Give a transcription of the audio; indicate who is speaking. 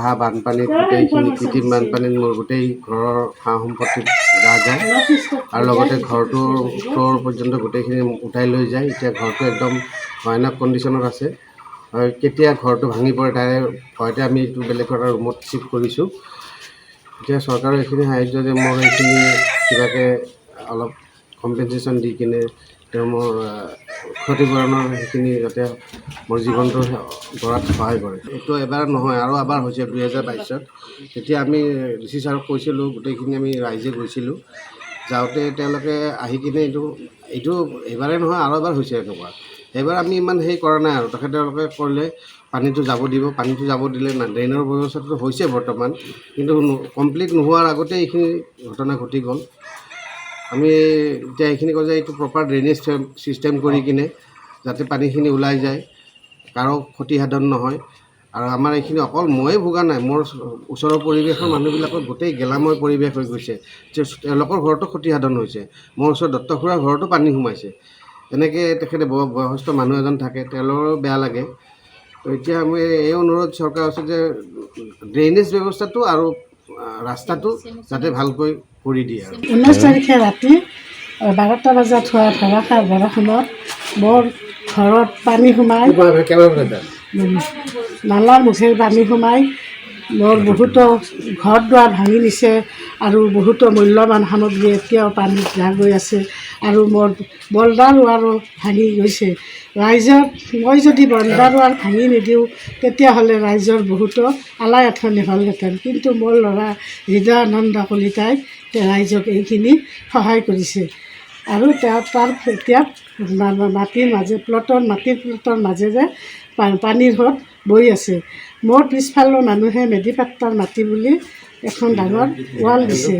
Speaker 1: অহা বানপানীত গোটেইখিনি কৃত্ৰিম বানপানীত মোৰ গোটেই ঘৰৰ সা সম্পত্তি যা যায় আৰু লগতে ঘৰটোৰ ফ্ল'ৰ পৰ্যন্ত গোটেইখিনি উঠাই লৈ যায়। এতিয়া ঘৰটো একদম ভয়ানক কণ্ডিশ্যনত আছে। কেতিয়া ঘৰটো ভাঙি পৰে তাৰে ভয়তে আমি এইটো বেলেগ এটা ৰুমত শ্বিফ্ট কৰিছোঁ। এতিয়া চৰকাৰৰ এইখিনি সাহাৰ্য যে মোৰ এইখিনি কিবাকৈ অলপ কম্পেনচেশ্যন দি কিনে তেওঁ মোৰ ক্ষতিপূৰণৰ সেইখিনি যাতে মোৰ জীৱনটো গঢ়াত সহায় কৰে। এইটো এবাৰ নহয় আৰু এবাৰ হৈছে 2022-ত। তেতিয়া আমি DC ছাৰক কৈছিলোঁ, গোটেইখিনি আমি ৰাইজে গৈছিলোঁ। যাওঁতে তেওঁলোকে আহি কিনে এইটো এইবাৰেই নহয় আৰু এবাৰ হৈছে এনেকুৱা। এইবাৰ আমি ইমান হেৰি কৰা নাই আৰু তেওঁলোকে ক'লে পানীটো যাব দিব। পানীটো যাব দিলে না, ড্ৰেইনৰ ব্যৱস্থাটো হৈছে বৰ্তমান, কিন্তু কমপ্লিট নোহোৱাৰ আগতে এইখিনি ঘটনা ঘটি গ'ল। আমি এতিয়া এইখিনি কওঁ যে এইটো প্ৰপাৰ ড্ৰেইনেজ ছিষ্টেম কৰি কিনে যাতে পানীখিনি ওলাই যায়, কাৰো ক্ষতিসাধন নহয়। আৰু আমাৰ এইখিনি অকল ময়ে ভোগা নাই, মোৰ ওচৰৰ পৰিৱেশৰ মানুহবিলাকৰ গোটেই গেলাময় পৰিৱেশ হৈ গৈছে। তেওঁলোকৰ ঘৰতো ক্ষতিসাধন হৈছে। মোৰ ওচৰৰ দত্ত খুৰাৰ ঘৰতো পানী সোমাইছে। এনেকৈ তেখেতে বয়সস্থ মানুহ এজন থাকে, তেওঁলোকৰো বেয়া লাগে। তো এতিয়া আমি এই অনুৰোধ চৰকাৰৰ ওচৰত যে ড্ৰেইনেজ ব্যৱস্থাটো আৰু ৰাস্তাটো যাতে ভালকৈ কৰি দিয়ে। আৰু
Speaker 2: 19 তাৰিখে ৰাতি 12টা বজাত হোৱা ধাৰাসাৰ বৰষুণত মোৰ ঘৰত পানী সোমাই, নালাৰ মুখেৰে পানী সোমাই মোৰ বহুতো ঘৰ দুৱাৰ ভাঙি নিছে আৰু বহুতো মূল্যৱান সামগ্ৰী এতিয়াও পানীত গৈ আছে আৰু মোৰ বলদাৰ ৱাৰো ভাঙি গৈছে। ৰাইজৰ মই যদি বলদাৰ ৱাৰ ভাঙি নিদিওঁ তেতিয়াহ'লে ৰাইজৰ বহুতো আলাই আথনি হ'লহেঁতেন, কিন্তু মোৰ ল'ৰা হৃদয়ানন্দ কলিতাই ৰাইজক এইখিনি সহায় কৰিছে আৰু তাৰ এতিয়া মাটিৰ প্লটৰ মাজেৰে পানীৰ সোঁত বৈ আছে। মোৰ পিছফালৰ মানুহে মেডিপাট্টাৰ মাটি বুলি এখন ডাঙৰ ৱাল দিছে।